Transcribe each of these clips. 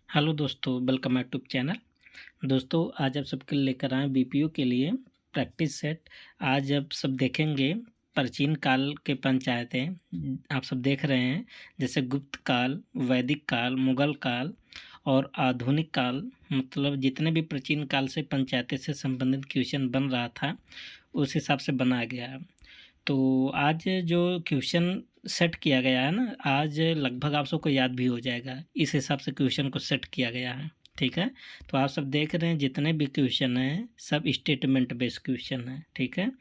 Hello दोस्तों, welcome my YouTube channel. दोस्तों, आज आप सबके लिए लेकर आए बीपीओ के लिए प्रैक्टिस सेट। आज आप सब देखेंगे प्राचीन काल के पंचायतें आप सब देख रहे हैं, जैसे गुप्त काल, वैदिक काल, मुगल काल और आधुनिक काल। मतलब जितने भी प्राचीन काल से पंचायतें से संबंधित क्वेश्चन बन रहा था, उस हिसाब से बनाया गया है। तो आज जो क्वेश्चन सेट किया गया है ना, आज लगभग आप सबको याद भी हो जाएगा। इस हिसाब से क्वेश्चन को सेट किया गया है, ठीक है। तो आप सब देख रहे हैं जितने भी क्वेश्चन हैं सब स्टेटमेंट बेस्ड क्वेश्चन है, ठीक है।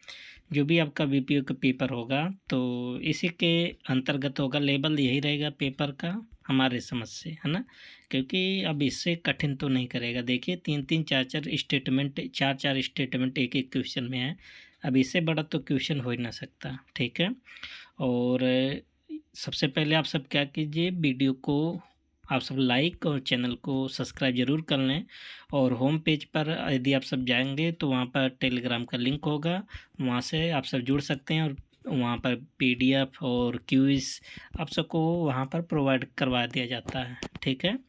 जो भी आपका बीपीओ का पेपर होगा तो इसी के अंतर्गत होगा। लेवल यही रहेगा पेपर का हमारे समझ से, है ना। क्योंकि अब इससे कठिन तो नहीं करेगा। देखिए, तीन तीन चार चार स्टेटमेंट, चार चार स्टेटमेंट एक एक क्वेश्चन में है। अब इससे बड़ा तो क्वेश्चन हो ही ना सकता, ठीक है। और सबसे पहले आप सब क्या कीजिए, वीडियो को आप सब लाइक और चैनल को सब्सक्राइब ज़रूर कर लें। और होम पेज पर यदि आप सब जाएंगे तो वहाँ पर टेलीग्राम का लिंक होगा, वहाँ से आप सब जुड़ सकते हैं। और वहाँ पर पीडीएफ और क्विज़ आप सबको वहाँ पर प्रोवाइड करवा दिया जाता है, ठीक है।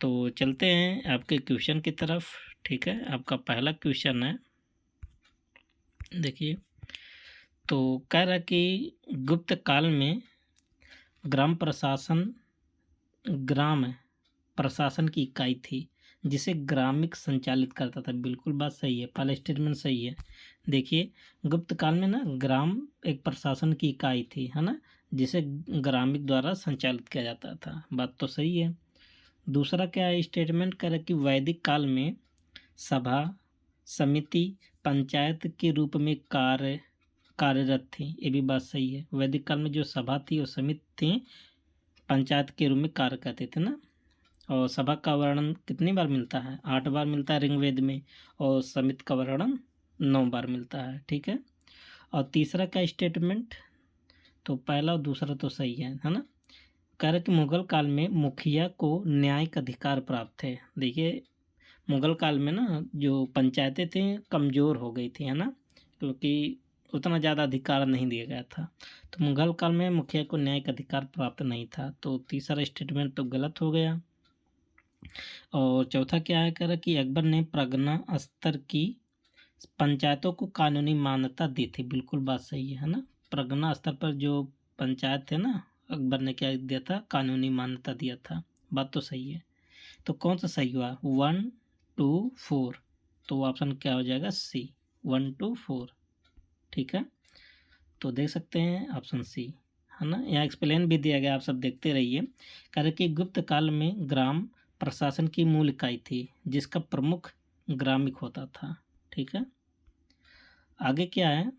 तो चलते हैं आपके क्वेश्चन की तरफ, ठीक है। आपका पहला क्वेश्चन है, देखिए। तो कह रहा कि गुप्त काल में ग्राम प्रशासन की इकाई थी जिसे ग्रामिक संचालित करता था। बिल्कुल बात सही है, पहला स्टेटमेंट सही है। देखिए, गुप्त काल में ना ग्राम एक प्रशासन की इकाई थी, है ना, जिसे ग्रामिक द्वारा संचालित किया जाता था। बात तो सही है। दूसरा क्या है स्टेटमेंट, कह रहा कि वैदिक काल में सभा, समिति, पंचायत के रूप में कार्यरत थी। ये भी बात सही है। वैदिक काल में जो सभा थी और समिति थी, पंचायत के रूप में कार्य करते थे ना। और सभा का वर्णन कितनी बार मिलता है? 8 बार मिलता है ऋग्वेद में। और समिति का वर्णन 9 बार मिलता है, ठीक है। और तीसरा का स्टेटमेंट, तो पहला और दूसरा तो सही है ना। कह रहे कि मुगल काल में मुखिया को न्यायिक अधिकार प्राप्त थे। देखिए, मुगल काल में ना जो पंचायतें थी कमज़ोर हो गई थी, है ना, क्योंकि उतना ज़्यादा अधिकार नहीं दिया गया था। तो मुगल काल में मुखिया को न्यायिक अधिकार प्राप्त नहीं था। तो तीसरा स्टेटमेंट तो गलत हो गया। और चौथा क्या है, कह रहा कि अकबर ने प्रगना स्तर की पंचायतों को कानूनी मान्यता दी थी। बिल्कुल बात सही है ना। प्रगना स्तर पर जो पंचायत थे ना, अकबर ने क्या दिया था? कानूनी मान्यता दिया था। बात तो सही है। तो कौन सा सही हुआ? 1 2 4। तो ऑप्शन क्या हो जाएगा? सी, 1 2 4, ठीक है। तो देख सकते हैं ऑप्शन सी, है ना। यहाँ एक्सप्लेन भी दिया गया, आप सब देखते रहिए। कह रहे कि गुप्त काल में ग्राम प्रशासन की मूल इकाई थी जिसका प्रमुख ग्रामिक होता था, ठीक है। आगे क्या है,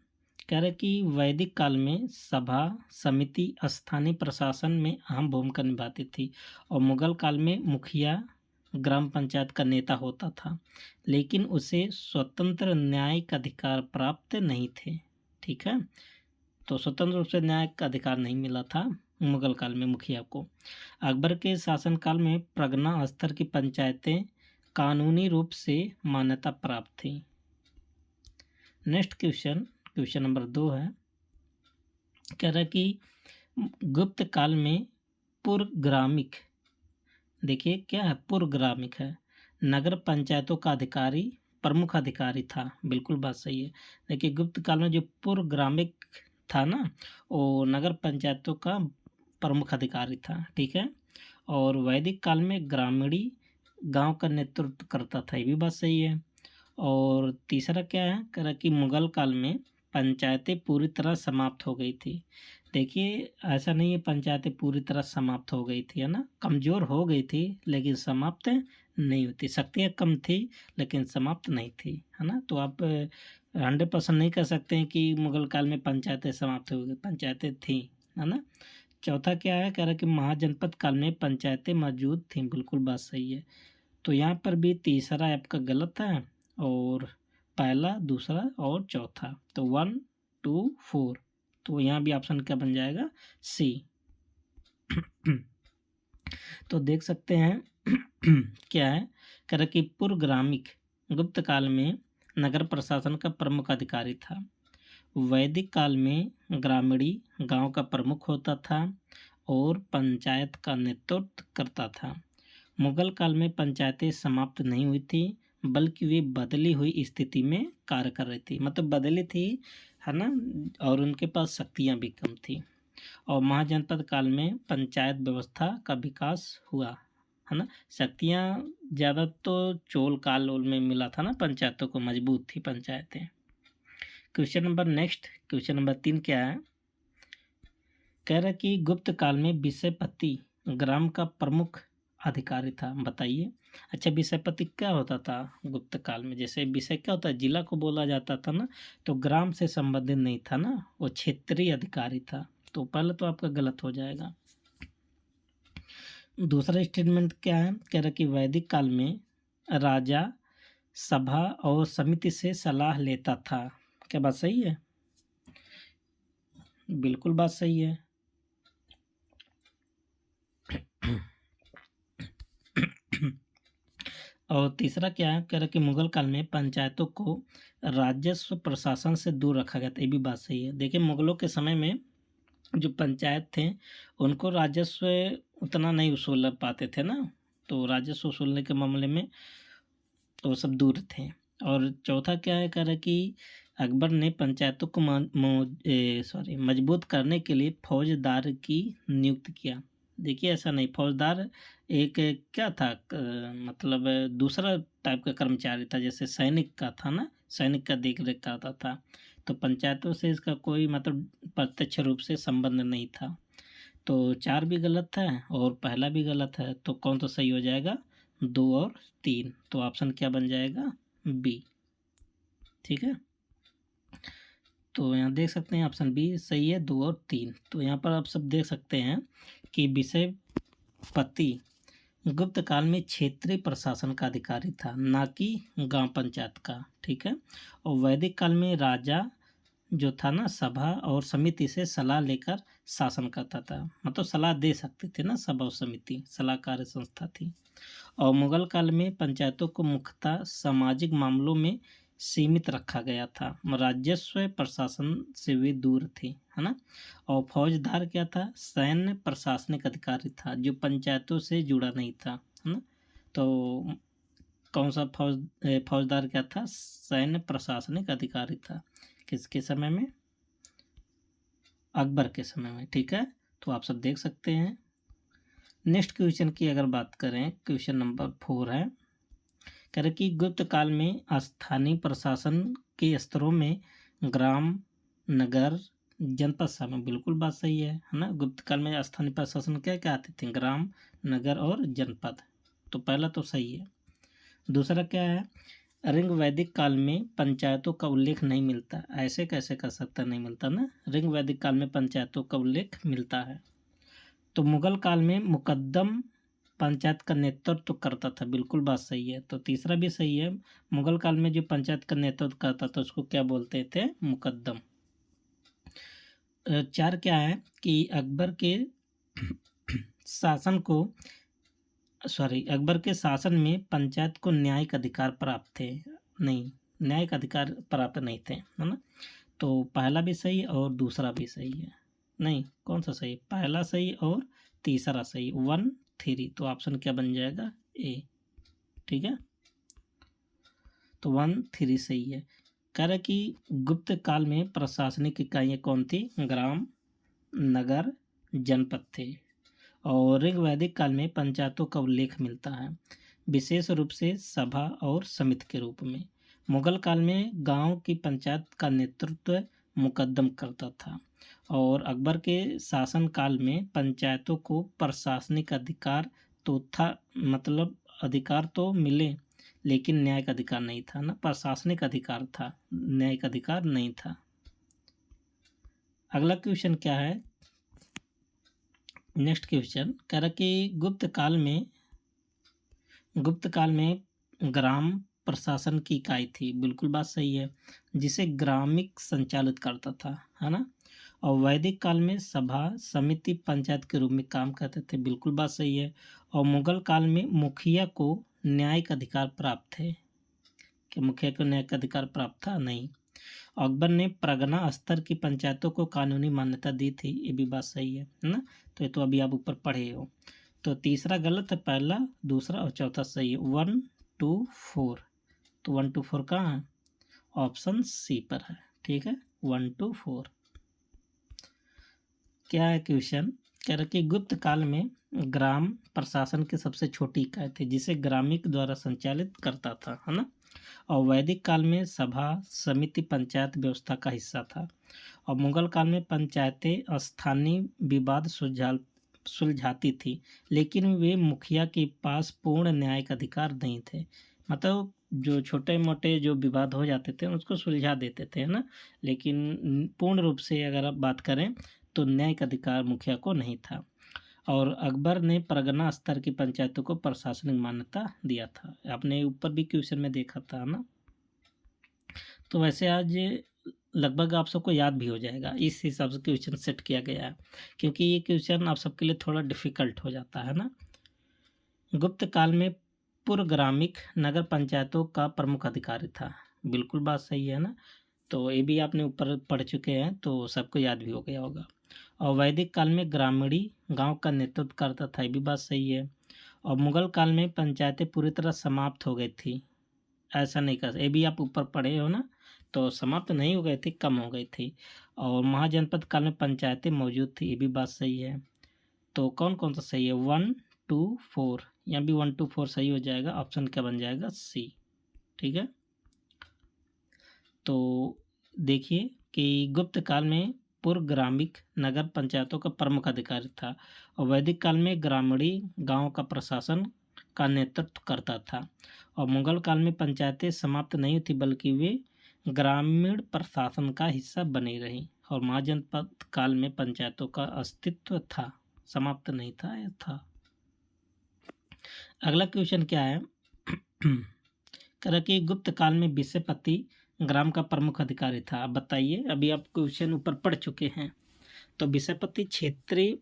कह रहे कि वैदिक काल में सभा, समिति स्थानीय प्रशासन में अहम भूमिका निभाती थी। और मुगल काल में मुखिया ग्राम पंचायत का नेता होता था, लेकिन उसे स्वतंत्र न्यायिक अधिकार प्राप्त नहीं थे, ठीक है। तो स्वतंत्र रूप से न्याय का अधिकार नहीं मिला था मुगल काल में मुखिया को। अकबर के शासनकाल में प्रगना स्तर की पंचायतें कानूनी रूप से मान्यता प्राप्त थी। नेक्स्ट क्वेश्चन, क्वेश्चन नंबर 2 है। कह रहा है कि गुप्त काल में पूर्वग्रामिक, देखिए क्या है, पूर्वग्रामिक है, नगर पंचायतों का अधिकारी प्रमुख अधिकारी था। बिल्कुल बात सही है। देखिए, गुप्त काल में जो पूर्वग्रामिक था ना, वो नगर पंचायतों का प्रमुख अधिकारी था, ठीक है। और वैदिक काल में ग्रामीणी गांव का नेतृत्व करता था। ये भी बात सही है। और तीसरा क्या है, कह रहा कि मुगल काल में पंचायतें पूरी तरह समाप्त हो गई थी। देखिए, ऐसा नहीं है पंचायतें पूरी तरह समाप्त हो गई थी, है ना, कमज़ोर हो गई थी लेकिन समाप्त नहीं होती। शक्तियाँ कम थी लेकिन समाप्त नहीं थी, है ना। तो आप 100% नहीं कह सकते हैं कि मुगल काल में पंचायतें समाप्त हो गई, पंचायतें थीं, है ना। चौथा क्या है, कह रहा कि महाजनपद काल में पंचायतें मौजूद थीं। बिल्कुल बात सही है। तो यहाँ पर भी तीसरा आपका गलत है, और पहला, दूसरा और चौथा। तो 1 2 4, तो यहाँ भी ऑप्शन क्या बन जाएगा? सी। तो देख सकते हैं क्या है, कह रहा कि पूर्वग्रामिक गुप्त काल में नगर प्रशासन का प्रमुख अधिकारी था। वैदिक काल में ग्रामीणी गांव का प्रमुख होता था और पंचायत का नेतृत्व करता था। मुगल काल में पंचायतें समाप्त नहीं हुई थी, बल्कि वे बदली हुई स्थिति में कार्य कर रही थी, मतलब बदली थी, है ना, और उनके पास शक्तियाँ भी कम थी। और महाजनपद काल में पंचायत व्यवस्था का विकास हुआ, है ना। शक्तियाँ ज़्यादा तो चोल काल में मिला था ना, पंचायतों को मजबूत थी पंचायतें। Question number next, question number 3 क्या है, कह रहा कि गुप्त काल में विषयपति ग्राम का प्रमुख अधिकारी था, बताइए। अच्छा, विषयपति क्या होता था गुप्त काल में? जैसे विषय क्या होता है, जिला को बोला जाता था ना, तो ग्राम से संबंधित नहीं था ना, वो क्षेत्रीय अधिकारी था। तो पहले तो आपका गलत हो जाएगा। दूसरा स्टेटमेंट क्या है, कह रहा कि वैदिक काल में राजा सभा और समिति से सलाह लेता था। क्या बात सही है? बिल्कुल बात सही है। और तीसरा क्या है, कह रहा कि मुगल काल में पंचायतों को राजस्व प्रशासन से दूर रखा गया था। ये भी बात सही है। देखिए, मुगलों के समय में जो पंचायत थे उनको राजस्व उतना नहीं वसूल पाते थे ना, तो राजस्व वसूलने के मामले में तो सब दूर थे। और चौथा क्या है, कह रहा कि अकबर ने पंचायतों को मजबूत करने के लिए फौजदार की नियुक्त किया। देखिए, ऐसा नहीं, फौजदार एक क्या था, मतलब दूसरा टाइप का कर्मचारी था, जैसे सैनिक का था ना, सैनिक का देख रेख करता था। तो पंचायतों से इसका कोई मतलब प्रत्यक्ष रूप से संबंध नहीं था। तो 4 भी गलत है और पहला भी गलत है, तो कौन सा सही हो जाएगा? 2 और 3। तो ऑप्शन क्या बन जाएगा? बी। ठीक है, तो यहाँ देख सकते हैं ऑप्शन बी सही है, 2 और 3। तो यहाँ पर आप सब देख सकते हैं कि विषयपति गुप्त काल में क्षेत्रीय प्रशासन का अधिकारी था, ना कि गांव पंचायत का। ठीक है, और वैदिक काल में राजा जो था ना, सभा और समिति से सलाह लेकर शासन करता था, मतलब सलाह दे सकते थे ना, सभा और समिति सलाहकारी संस्था थी। और मुगल काल में पंचायतों को मुख्यतः सामाजिक मामलों में सीमित रखा गया था, राजस्व प्रशासन से वे दूर थे, है ना। और फौजदार क्या था? सैन्य प्रशासनिक अधिकारी था, जो पंचायतों से जुड़ा नहीं था, है ना। तो कौन सा फौजदार क्या था? सैन्य प्रशासनिक अधिकारी था। किसके समय में? अकबर के समय में। ठीक है, तो आप सब देख सकते हैं। नेक्स्ट क्वेश्चन की अगर बात करें, क्वेश्चन नंबर 4 है, कह रहे कि गुप्त काल में स्थानीय प्रशासन के स्तरों में ग्राम, नगर, जनपद शामिल। बिल्कुल बात सही है ना। गुप्त काल में स्थानीय प्रशासन क्या क्या आते थे? ग्राम, नगर और जनपद। तो पहला तो सही है। दूसरा क्या है, ऋग वैदिक काल में पंचायतों का उल्लेख नहीं मिलता। ऐसे कैसे कर सकता? नहीं मिलता ना, ऋग वैदिक काल में पंचायतों का उल्लेख मिलता है। तो मुगल काल में मुकद्दम पंचायत का नेतृत्व करता था। बिल्कुल बात सही है, तो तीसरा भी सही है। मुगल काल में जो पंचायत का नेतृत्व करता था उसको क्या बोलते थे? मुकद्दम। 4 क्या है कि अकबर के शासन में पंचायत को न्यायिक अधिकार प्राप्त थे। नहीं, न्यायिक अधिकार प्राप्त नहीं थे, है ना। तो पहला भी सही और दूसरा भी सही है। नहीं, कौन सा सही? पहला सही और तीसरा सही, 1, 3। तो ऑप्शन क्या बन जाएगा? ए। ठीक है, तो 1, 3 सही है। कह रहा कि गुप्त काल में प्रशासनिक इकाइयाँ कौन थी? ग्राम, नगर, जनपद थे। और ऋग वैदिक काल में पंचायतों का उल्लेख मिलता है, विशेष रूप से सभा और समिति के रूप में। मुगल काल में गांव की पंचायत का नेतृत्व मुकद्दम करता था। और अकबर के शासन काल में पंचायतों को प्रशासनिक अधिकार तो था, मतलब अधिकार तो मिले, लेकिन न्यायिक अधिकार नहीं था ना। प्रशासनिक अधिकार था, न्यायिक अधिकार नहीं था। अगला क्वेश्चन क्या है, नेक्स्ट क्वेश्चन कह रहा कि गुप्त काल में ग्राम प्रशासन की इकाई थी। बिल्कुल बात सही है, जिसे ग्रामिक संचालित करता था, है ना। और वैदिक काल में सभा, समिति, पंचायत के रूप में काम करते थे। बिल्कुल बात सही है। और मुगल काल में मुखिया को न्यायिक अधिकार प्राप्त थे। क्या मुखिया को न्यायिक अधिकार प्राप्त था? नहीं। अकबर ने परगना स्तर की पंचायतों को कानूनी मान्यता दी थी। ये भी बात सही है ना। तो ये तो अभी आप ऊपर पढ़े हो। तो तीसरा गलत है, पहला दूसरा और चौथा सही है। 1 2 4, तो 1 2 4 कहाँ है? ऑप्शन सी पर है। ठीक है, 1 2 4। क्या है क्वेश्चन? कह रहा कि गुप्त काल में ग्राम प्रशासन की सबसे छोटी इकाई थी जिसे ग्रामीण द्वारा संचालित करता था, है ना। और वैदिक काल में सभा समिति पंचायत व्यवस्था का हिस्सा था। और मुगल काल में पंचायतें स्थानीय विवाद सुलझाती थी, लेकिन वे मुखिया के पास पूर्ण न्यायिक अधिकार नहीं थे। मतलब जो छोटे मोटे जो विवाद हो जाते थे उसको सुलझा देते थे, है ना, लेकिन पूर्ण रूप से अगर आप बात करें तो न्यायिक अधिकार मुखिया को नहीं था। और अकबर ने परगना स्तर की पंचायतों को प्रशासनिक मान्यता दिया था। आपने ऊपर भी क्वेश्चन में देखा था ना। तो वैसे आज लगभग आप सबको याद भी हो जाएगा, इस हिसाब से क्वेश्चन सेट किया गया है, क्योंकि ये क्वेश्चन आप सबके लिए थोड़ा डिफिकल्ट हो जाता है ना। गुप्त काल में पूर्वग्रामिक नगर पंचायतों का प्रमुख अधिकारी था। बिल्कुल बात सही है ना। तो ये भी आपने ऊपर पढ़ चुके हैं तो सबको याद भी हो गया होगा। और वैदिक काल में ग्रामीणी गांव का नेतृत्व करता था, ये भी बात सही है। और मुगल काल में पंचायतें पूरी तरह समाप्त हो गई थी, ऐसा नहीं कर, ये भी आप ऊपर पढ़े हो ना। तो समाप्त नहीं हो गई थी, कम हो गई थी। और महाजनपद काल में पंचायतें मौजूद थी, ये भी बात सही है। तो कौन कौन सा सही है? 1 2 4, यहाँ भी 1 2 4 सही हो जाएगा। ऑप्शन क्या बन जाएगा? सी। ठीक है। तो देखिए कि गुप्त काल में पूर्व ग्रामीण नगर पंचायतों का प्रमुख अधिकारी था। और वैदिक काल में ग्रामीणी गांव का प्रशासन का नेतृत्व करता था। और मुगल काल में पंचायतें समाप्त नहीं थी, बल्कि वे ग्रामीण प्रशासन का हिस्सा बनी रही। और महाजनपद काल में पंचायतों का अस्तित्व था, समाप्त नहीं था, यह था। अगला क्वेश्चन क्या है? कह रहा कि गुप्त काल में विषयपति ग्राम का प्रमुख अधिकारी था। अब बताइए, अभी आप क्वेश्चन ऊपर पढ़ चुके हैं। तो विषयपति क्षेत्रीय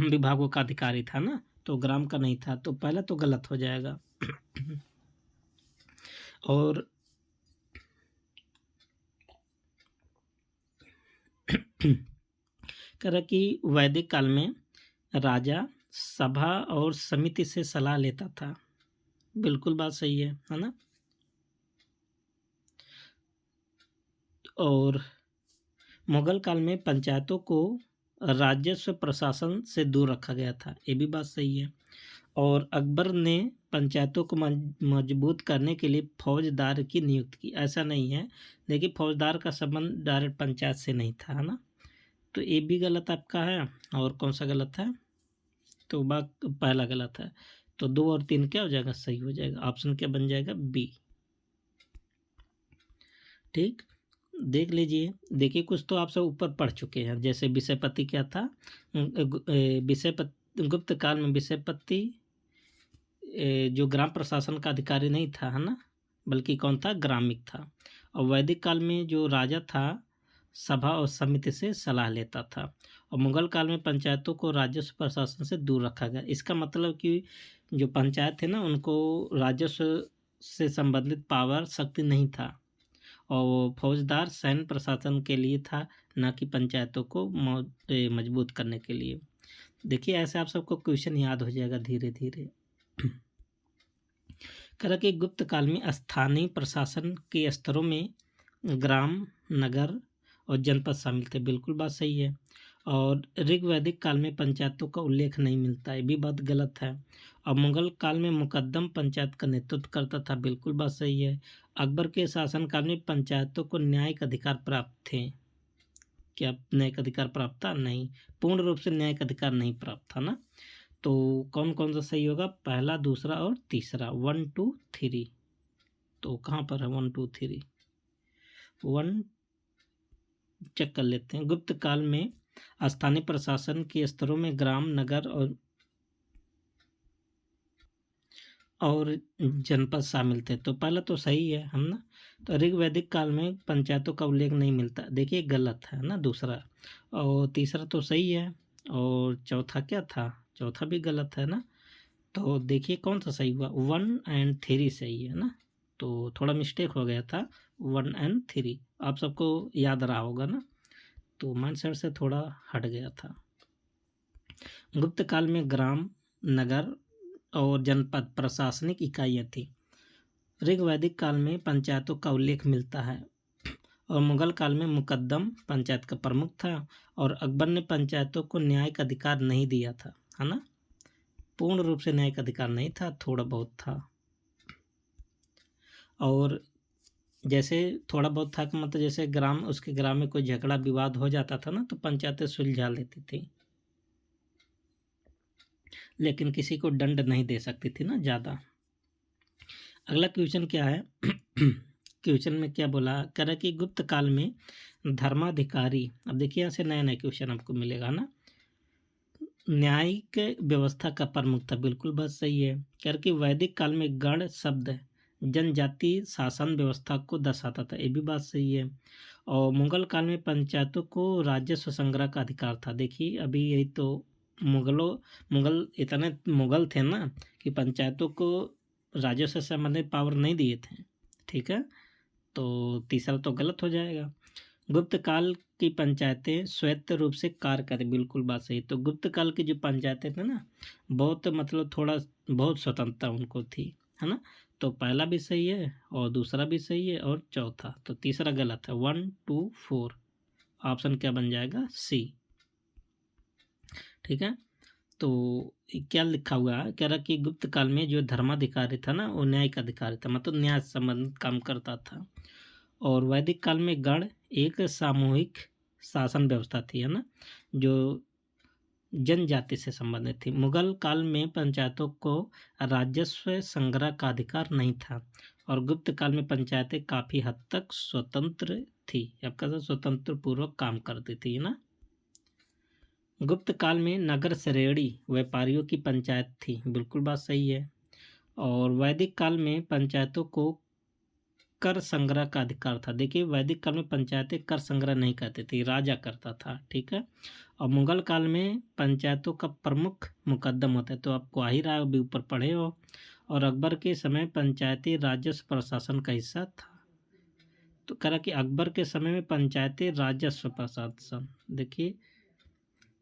विभागों का अधिकारी था ना, तो ग्राम का नहीं था, तो पहला तो गलत हो जाएगा। और कह रहा कि वैदिक काल में राजा सभा और समिति से सलाह लेता था। बिल्कुल बात सही है ना। और मुगल काल में पंचायतों को राजस्व प्रशासन से दूर रखा गया था, ये भी बात सही है। और अकबर ने पंचायतों को मजबूत करने के लिए फौजदार की नियुक्ति की, ऐसा नहीं है। देखिए, फौजदार का संबंध डायरेक्ट पंचायत से नहीं था, है ना। तो ये भी गलत आपका है। और कौन सा गलत है? तो पहला गलत है। तो 2 और 3 क्या हो जाएगा? सही हो जाएगा। ऑप्शन क्या बन जाएगा? बी। ठीक, देख लीजिए। देखिए, कुछ तो आप सब ऊपर पढ़ चुके हैं, जैसे विषयपति क्या था? विषयपति गुप्त काल में विषयपति जो ग्राम प्रशासन का अधिकारी नहीं था, है ना, बल्कि कौन था? ग्रामीण था। और वैदिक काल में जो राजा था सभा और समिति से सलाह लेता था। और मुगल काल में पंचायतों को राजस्व प्रशासन से दूर रखा गया। इसका मतलब कि जो पंचायत है ना, उनको राजस्व से संबंधित पावर शक्ति नहीं था। और वो फौजदार सैन्य प्रशासन के लिए था, न कि पंचायतों को मजबूत करने के लिए। देखिए, ऐसे आप सबको क्वेश्चन याद हो जाएगा धीरे धीरे। कह कि गुप्त काल में स्थानीय प्रशासन के स्तरों में ग्राम, नगर और जनपद शामिल थे। बिल्कुल बात सही है। और ऋग्वैदिक काल में पंचायतों का उल्लेख नहीं मिलता है, भी बात गलत है। और मुगल काल में मुकद्दम पंचायत का नेतृत्व करता था। बिल्कुल बात सही है। अकबर के शासनकाल में पंचायतों को न्यायिक अधिकार प्राप्त थे। क्या न्यायिक अधिकार प्राप्त था? नहीं, पूर्ण रूप से न्यायिक अधिकार नहीं प्राप्त था ना। तो कौन कौन सा सही होगा? पहला, दूसरा और तीसरा। 1 2 3। तो कहाँ पर है 1 2 3? 1 चेक कर लेते हैं। गुप्त काल में स्थानीय प्रशासन के स्तरों में ग्राम, नगर और जनपद शामिल थे। तो पहला तो सही है हम ना। तो ऋग्वैदिक काल में पंचायतों का उल्लेख नहीं मिलता, देखिए गलत है ना दूसरा। और तीसरा तो सही है। और चौथा क्या था? चौथा भी गलत है ना। तो देखिए कौन सा सही हुआ? 1 और 3 सही है ना। तो थोड़ा मिस्टेक हो गया था, 1 और 3 आप सबको याद रहा होगा ना। तो माइंड सेट से थोड़ा हट गया था। गुप्त काल में ग्राम, नगर और जनपद प्रशासनिक इकाइयाँ थी। ऋग्वैदिक काल में पंचायतों का उल्लेख मिलता है और मुगल काल में मुकद्दम पंचायत का प्रमुख था और अकबर ने पंचायतों को न्यायिक अधिकार नहीं दिया था, है ना। पूर्ण रूप से न्यायिक अधिकार नहीं था, थोड़ा बहुत था। और जैसे थोड़ा बहुत था कि मतलब जैसे उसके ग्राम में कोई झगड़ा विवाद हो जाता था ना, तो पंचायतें सुलझा लेती थी, लेकिन किसी को दंड नहीं दे सकती थी ना ज़्यादा। अगला क्वेश्चन क्या है क्वेश्चन में क्या बोला, कह रहा कि गुप्त काल में धर्माधिकारी, अब देखिए यहाँ से नया नया क्वेश्चन आपको मिलेगा ना। न्यायिक व्यवस्था का प्रमुख था, बिल्कुल बात सही है। कह रहा कि वैदिक काल में गण शब्द जनजाति शासन व्यवस्था को दर्शाता था, ये भी बात सही है। और मुगल काल में पंचायतों को राजस्व संग्रह का अधिकार था। देखिए अभी यही तो मुगल इतने मुगल थे ना कि पंचायतों को राजस्व से संबंधित पावर नहीं दिए थे, ठीक है। तो तीसरा तो गलत हो जाएगा। गुप्त काल की पंचायतें स्वायत्त रूप से कार्य करें, बिल्कुल बात सही। तो गुप्त काल की जो पंचायतें थे ना, बहुत मतलब थोड़ा बहुत स्वतंत्रता उनको थी, है ना। तो पहला भी सही है और दूसरा भी सही है और चौथा, तो तीसरा गलत है। 1 2 4 ऑप्शन क्या बन जाएगा, सी, ठीक है। तो क्या लिखा हुआ है, कह रहा कि गुप्त काल में जो धर्माधिकारी था ना, वो न्यायिक अधिकारी था, मतलब न्याय संबंधित काम करता था। और वैदिक काल में गण एक सामूहिक शासन व्यवस्था थी, है ना, जो जनजाति से संबंधित थी। मुगल काल में पंचायतों को राजस्व संग्रह का अधिकार नहीं था और गुप्त काल में पंचायतें काफी हद तक स्वतंत्र थी, आपका स्वतंत्र पूर्वक काम करती थी ना। गुप्त काल में नगर श्रेणी व्यापारियों की पंचायत थी, बिल्कुल बात सही है। और वैदिक काल में पंचायतों को कर संग्रह का अधिकार था। देखिए वैदिक काल में पंचायतें कर संग्रह नहीं करती थी, राजा करता था, ठीक है। और मुगल काल में पंचायतों का प्रमुख मुकद्दम होता है, तो आपको आ ही रहा है, अभी ऊपर पढ़े हो। और अकबर के समय पंचायती राजस्व प्रशासन का हिस्सा था। तो कह रहा कि अकबर के समय में पंचायती राजस्व प्रशासन, देखिए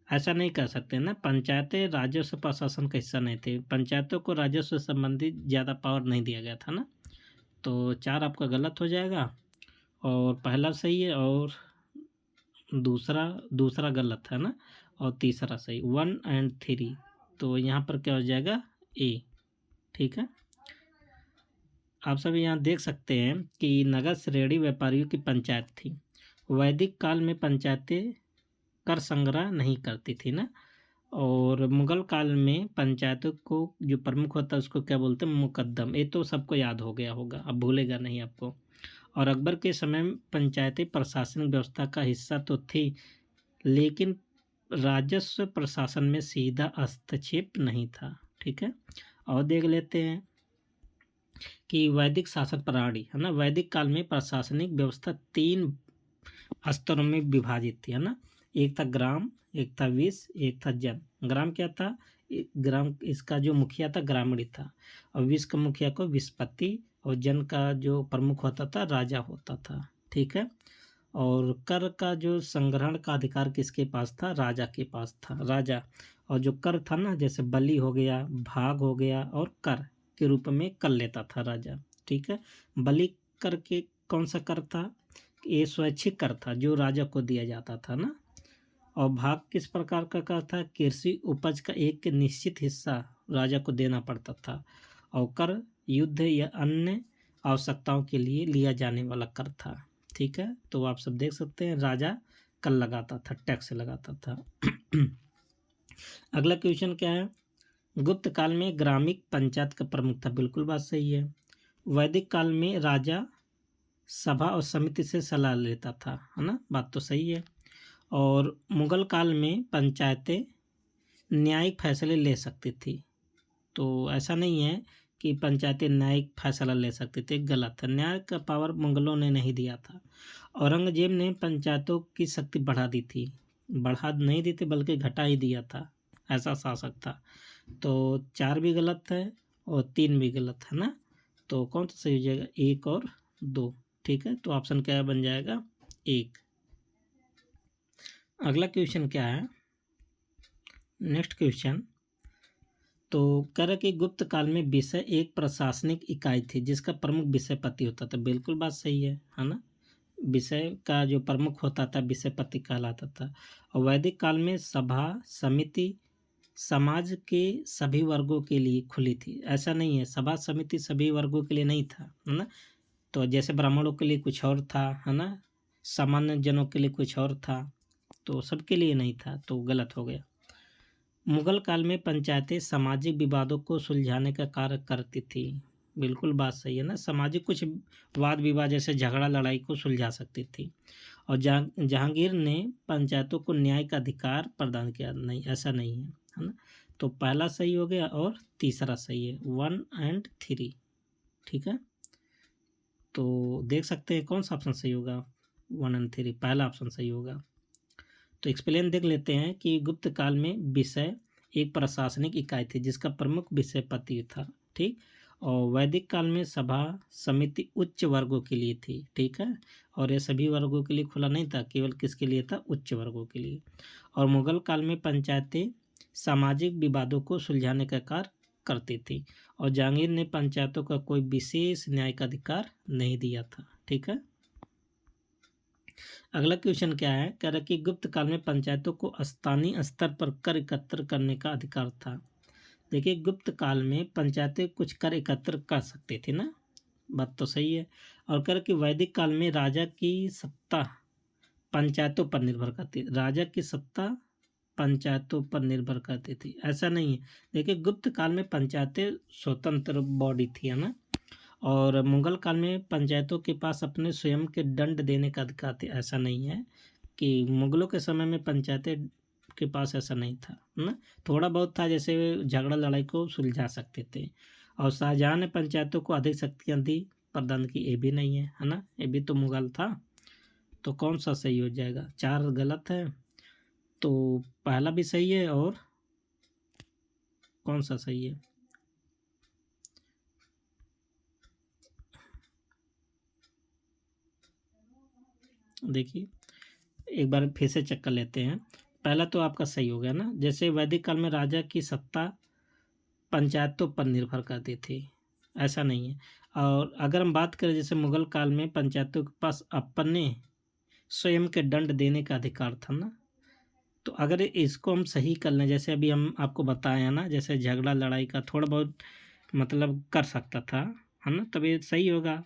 ऐसा नहीं कर सकते ना, पंचायतें राजस्व प्रशासन का हिस्सा नहीं थे, पंचायतों को राजस्व संबंधित ज़्यादा पावर नहीं दिया गया था ना। तो 4 आपका गलत हो जाएगा और पहला सही है और दूसरा गलत है ना, और तीसरा सही, 1 और 3। तो यहाँ पर क्या हो जाएगा, ए, ठीक है। आप सब यहाँ देख सकते हैं कि नगर श्रेणी व्यापारियों की पंचायत थी। वैदिक काल में पंचायतें कर संग्रह नहीं करती थी ना। और मुगल काल में पंचायतों को जो प्रमुख होता है उसको क्या बोलते हैं, मुकद्दम। ये तो सबको याद हो गया होगा, अब भूलेगा नहीं आपको। और अकबर के समय में पंचायतें प्रशासनिक व्यवस्था का हिस्सा तो थी, लेकिन राजस्व प्रशासन में सीधा हस्तक्षेप नहीं था, ठीक है। और देख लेते हैं कि वैदिक शासन प्रणाली, है ना, वैदिक काल में प्रशासनिक व्यवस्था 3 स्तरों में विभाजित थी, है ना। एक था ग्राम, एक था विस, एक था जन। ग्राम क्या था, ग्राम इसका जो मुखिया था ग्रामीण था, और विस का मुखिया को विस्पति, और जन का जो प्रमुख होता था राजा होता था, ठीक है। और कर का जो संग्रहण का अधिकार किसके पास था, राजा के पास था, राजा। और जो कर था ना, जैसे बलि हो गया, भाग हो गया, और कर के रूप में कर लेता था राजा, ठीक है। बलि कर के कौन सा कर था, ये स्वैच्छिक कर था जो राजा को दिया जाता था ना। और भाग किस प्रकार का कर था, कृषि उपज का एक निश्चित हिस्सा राजा को देना पड़ता था। और कर युद्ध या अन्य आवश्यकताओं के लिए लिया जाने वाला कर था, ठीक है। तो आप सब देख सकते हैं राजा कर लगाता था, टैक्स लगाता था। अगला क्वेश्चन क्या है, गुप्त काल में ग्रामीण पंचायत का प्रमुख था, बिल्कुल बात सही है। वैदिक काल में राजा सभा और समिति से सलाह लेता था, है ना, बात तो सही है। और मुगल काल में पंचायतें न्यायिक फैसले ले सकती थी, तो ऐसा नहीं है कि पंचायतें न्यायिक फैसला ले सकती थी, गलत है। न्याय का पावर मुगलों ने नहीं दिया था। औरंगजेब ने पंचायतों की शक्ति बढ़ा दी थी, बढ़ा नहीं दी थी बल्कि घटा ही दिया था, ऐसा शासक था। तो 4 भी गलत है और 3 भी गलत है ना। तो कौन सा सही हो जाएगा, 1 और 2, ठीक है। तो ऑप्शन क्या बन जाएगा, 1। अगला क्वेश्चन क्या है, नेक्स्ट क्वेश्चन, तो कह रहा कि गुप्त काल में विषय एक प्रशासनिक इकाई थी जिसका प्रमुख विषयपति होता था। बिल्कुल बात सही है ना। विषय का जो प्रमुख होता था विषयपति कहलाता था। और वैदिक काल में सभा समिति समाज के सभी वर्गों के लिए खुली थी। ऐसा नहीं है, सभा समिति सभी वर्गों के लिए नहीं था, है ना। तो जैसे ब्राह्मणों के लिए कुछ और था, है ना, सामान्य जनों के लिए कुछ और था, तो सबके लिए नहीं था, तो गलत हो गया। मुगल काल में पंचायतें सामाजिक विवादों को सुलझाने का कार्य करती थी। बिल्कुल बात सही है ना। सामाजिक कुछ वाद विवाद जैसे झगड़ा लड़ाई को सुलझा सकती थी। और जहांगीर ने पंचायतों को न्याय का अधिकार प्रदान किया। नहीं, ऐसा नहीं है ना। तो पहला सही हो गया और तीसरा सही है, 1 और 3। ठीक है, तो देख सकते हैं कौन सा ऑप्शन सही होगा। 1 और 3 पहला ऑप्शन सही होगा। तो एक्सप्लेन देख लेते हैं कि गुप्त काल में विषय एक प्रशासनिक इकाई थी जिसका प्रमुख विषयपति था। ठीक, और वैदिक काल में सभा समिति उच्च वर्गों के लिए थी। ठीक है, और ये सभी वर्गों के लिए खुला नहीं था, केवल किसके लिए था, उच्च वर्गों के लिए। और मुगल काल में पंचायतें सामाजिक विवादों को सुलझाने का कार्य करती थी। और जहांगीर ने पंचायतों का कोई विशेष न्याय का अधिकार नहीं दिया था। ठीक है, अगला क्वेश्चन क्या है, कह रहा कि गुप्त काल में पंचायतों को स्थानीय स्तर पर कर एकत्र करने का अधिकार था। देखिए, गुप्त काल में पंचायतें कुछ कर एकत्र कर सकती थी ना, बात तो सही है। और कह रहा कि वैदिक काल में राजा की सत्ता पंचायतों पर निर्भर करती, राजा की सत्ता पंचायतों पर निर्भर करती थी। ऐसा नहीं है, देखिए गुप्त काल में पंचायतें स्वतंत्र बॉडी थी, है ना। और मुगल काल में पंचायतों के पास अपने स्वयं के दंड देने का अधिकार थे। ऐसा नहीं है कि मुगलों के समय में पंचायतें के पास ऐसा नहीं था, है ना। थोड़ा बहुत था, जैसे झगड़ा लड़ाई को सुलझा सकते थे। और शाहजहाँ ने पंचायतों को अधिक शक्तियाँ दी, प्रदान की, ये भी नहीं है ना, ये भी तो मुगल था। तो कौन सा सही हो जाएगा, 4 गलत है, तो पहला भी सही है और कौन सा सही है, देखिए एक बार फिर से चेक कर लेते हैं। पहला तो आपका सही हो गया ना, जैसे वैदिक काल में राजा की सत्ता पंचायतों पर निर्भर करती थी, ऐसा नहीं है। और अगर हम बात करें जैसे मुगल काल में पंचायतों के पास अपने स्वयं के दंड देने का अधिकार था ना, तो अगर इसको हम सही कर लें, जैसे अभी हम आपको बताया ना, जैसे झगड़ा लड़ाई का थोड़ा बहुत मतलब कर सकता था, है ना, तब ये सही होगा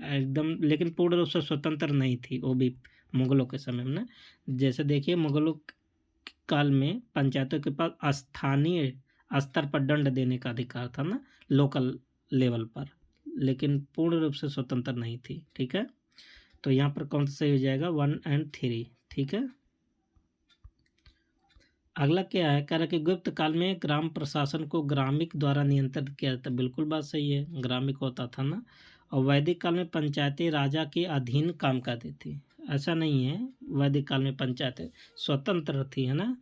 एकदम। लेकिन पूर्ण रूप से स्वतंत्र नहीं थी वो भी मुगलों के समय में ना। जैसे देखिए मुगलों काल में पंचायतों के पास स्थानीय स्तर पर दंड देने का अधिकार था ना, लोकल लेवल पर, लेकिन पूर्ण रूप से स्वतंत्र नहीं थी। ठीक है, तो यहाँ पर कौन सा सही हो जाएगा, 1 और 3। ठीक है, अगला क्या है, कह रहा है कि गुप्त काल में ग्राम प्रशासन को ग्रामिक द्वारा नियंत्रित किया जाता है। बिल्कुल बात सही है, ग्रामिक होता था ना। और वैदिक काल में पंचायतें राजा के अधीन काम करती थी। ऐसा नहीं है, वैदिक काल में पंचायतें स्वतंत्र थी, है ना।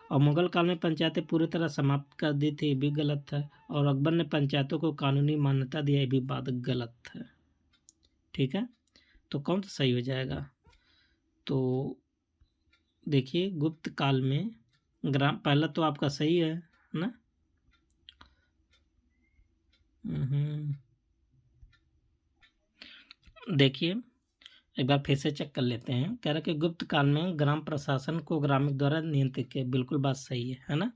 और मुगल काल में पंचायतें पूरी तरह समाप्त कर दी थी, ये भी गलत है। और अकबर ने पंचायतों को कानूनी मान्यता दिया, ये भी बात गलत है। ठीक है, तो कौन सा सही हो जाएगा, तो देखिए गुप्त काल में ग्राम, पहला तो आपका सही है ना। देखिए एक बार फिर से चेक कर लेते हैं। कह रहा है कि गुप्त काल में ग्राम प्रशासन को ग्रामीण द्वारा नियंत्रित किया, बिल्कुल बात सही है ना।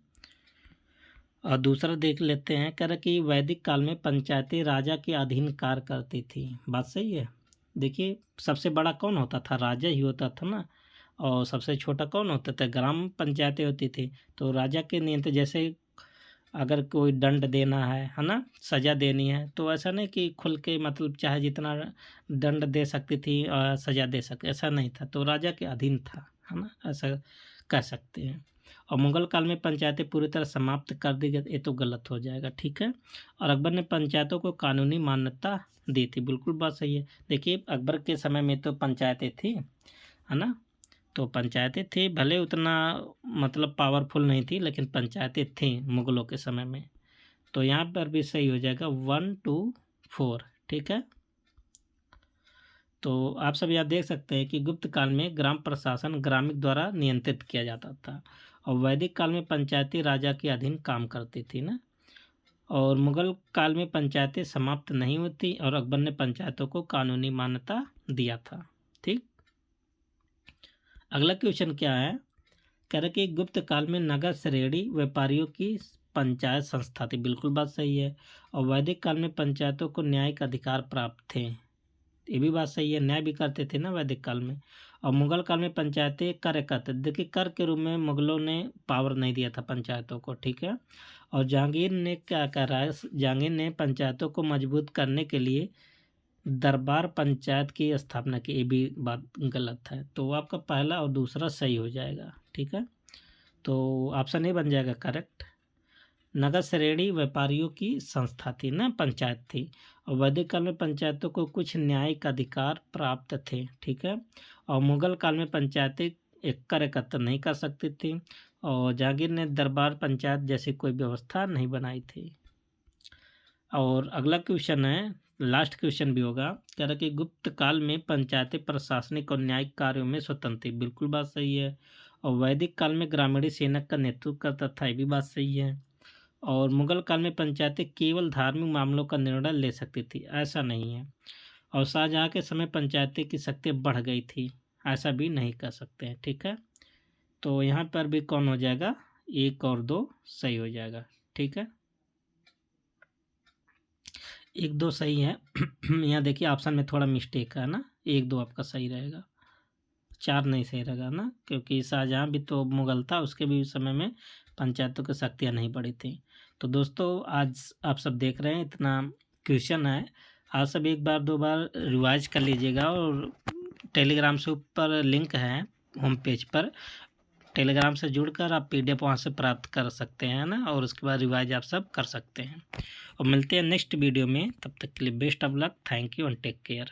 और दूसरा देख लेते हैं, कह रहा है कि वैदिक काल में पंचायतें राजा के अधीन कार्य करती थी, बात सही है। देखिए सबसे बड़ा कौन होता था, राजा ही होता था ना। और सबसे छोटा कौन होता था, ग्राम पंचायतें होती थी। तो राजा के नियंत्रण, जैसे अगर कोई दंड देना है ना, सज़ा देनी है, तो ऐसा नहीं कि खुल के मतलब चाहे जितना दंड दे सकती थी सज़ा दे सकती, ऐसा नहीं था। तो राजा के अधीन था, है ना, ऐसा कह सकते हैं। और मुगल काल में पंचायतें पूरी तरह समाप्त कर दी गई, ये तो गलत हो जाएगा। ठीक है, और अकबर ने पंचायतों को कानूनी मान्यता दी थी, बिल्कुल बात सही है। देखिए अकबर के समय में तो पंचायतें थी, है ना। तो पंचायतें थी, भले उतना मतलब पावरफुल नहीं थी, लेकिन पंचायतें थी मुगलों के समय में। तो यहाँ पर भी सही हो जाएगा 1, 2, 4। ठीक है, तो आप सब यहाँ देख सकते हैं कि गुप्त काल में ग्राम प्रशासन ग्रामीण द्वारा नियंत्रित किया जाता था। और वैदिक काल में पंचायती राजा के अधीन काम करती थी ना। और मुगल काल में पंचायतें समाप्त नहीं होती और अकबर ने पंचायतों को कानूनी मान्यता दिया था। ठीक, अगला क्वेश्चन क्या है, कह रहे कि गुप्त काल में नगर श्रेणी व्यापारियों की पंचायत संस्था थी, बिल्कुल बात सही है। और वैदिक काल में पंचायतों को न्यायिक अधिकार प्राप्त थे, ये भी बात सही है, न्याय भी करते थे ना वैदिक काल में। और मुगल काल में पंचायतें कर एकत्र, देखिए कर के रूप में मुगलों ने पावर नहीं दिया था पंचायतों को, ठीक है। और जहांगीर ने क्या कह रहा है, जहांगीर ने पंचायतों को मजबूत करने के लिए दरबार पंचायत की स्थापना की, ये भी बात गलत है। तो आपका पहला और दूसरा सही हो जाएगा, ठीक है। तो ऑप्शन ए बन जाएगा करेक्ट। नगर श्रेणी व्यापारियों की संस्था थी ना, पंचायत थी। और वैदिक काल में पंचायतों को कुछ न्यायिक अधिकार प्राप्त थे, ठीक है। और मुगल काल में पंचायतें कर एकत्र नहीं कर सकती थी और जहांगीर ने दरबार पंचायत जैसी कोई व्यवस्था नहीं बनाई थी। और अगला क्वेश्चन है, लास्ट क्वेश्चन भी होगा, कह रहा कि गुप्त काल में पंचायतें प्रशासनिक और न्यायिक कार्यों में स्वतंत्र थी, बिल्कुल बात सही है। और वैदिक काल में ग्रामीण सेना का नेतृत्व करता था, ये भी बात सही है। और मुगल काल में पंचायतें केवल धार्मिक मामलों का निर्णय ले सकती थी, ऐसा नहीं है। और शाहजहाँ के समय पंचायतें की शक्ति बढ़ गई थी, ऐसा भी नहीं कर सकते हैं, ठीक है। तो यहाँ पर भी कौन हो जाएगा, 1 और 2 सही हो जाएगा, ठीक है। 1 2 सही है। यहाँ देखिए ऑप्शन में थोड़ा मिस्टेक है ना, 1 2 आपका सही रहेगा, 4 नहीं सही रहेगा ना, क्योंकि शाहजहाँ भी तो मुगल था, उसके भी समय में पंचायतों की शक्तियाँ नहीं बढ़ी थी। तो दोस्तों आज आप सब देख रहे हैं, इतना क्वेश्चन है, आप सब 1 बार 2 बार रिवाइज कर लीजिएगा। और टेलीग्राम से ऊपर लिंक है होम पेज पर, टेलीग्राम से जुड़कर आप PDF वहाँ से प्राप्त कर सकते हैं ना, और उसके बाद रिवाइज आप सब कर सकते हैं। और मिलते हैं नेक्स्ट वीडियो में, तब तक के लिए best of luck, thank you and take care.